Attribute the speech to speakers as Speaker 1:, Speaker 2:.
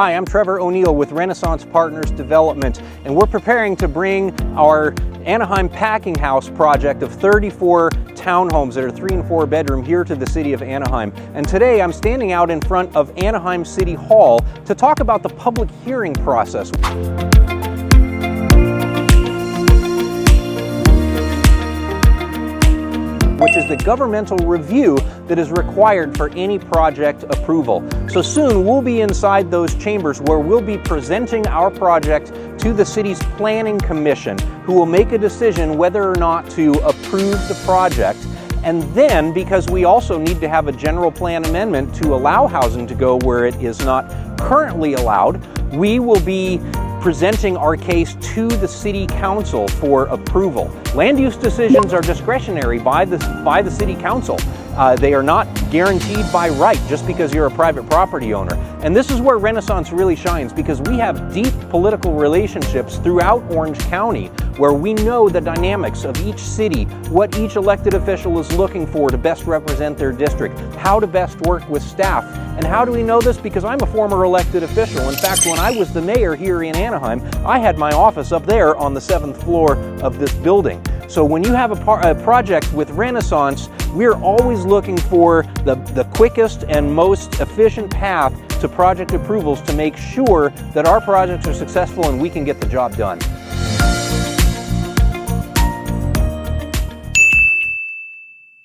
Speaker 1: Hi, I'm Trevor O'Neill with Renaissance Partners Development, and we're preparing to bring our Anaheim Packing House project of 34 townhomes that are 3 and 4 bedroom here to the city of Anaheim. And today I'm standing out in front of Anaheim City Hall to talk about the public hearing process, which is the governmental review that is required for any project approval. So soon we'll be inside those chambers where we'll be presenting our project to the city's planning commission, who will make a decision whether or not to approve the project. And then, because we also need to have a general plan amendment to allow housing to go where it is not currently allowed, we will be presenting our case to the City Council for approval. Land use decisions are discretionary by the City Council. They are not guaranteed by right just because you're a private property owner. And this is where Renaissance really shines, because we have deep political relationships throughout Orange County, where we know the dynamics of each city, what each elected official is looking for to best represent their district, how to best work with staff. And how do we know this? Because I'm a former elected official. In fact, when I was the mayor here in Anaheim, I had my office up there on the 7th floor of this building. So when you have a project with Renaissance, we're always looking for the quickest and most efficient path to project approvals to make sure that our projects are successful and we can get the job done.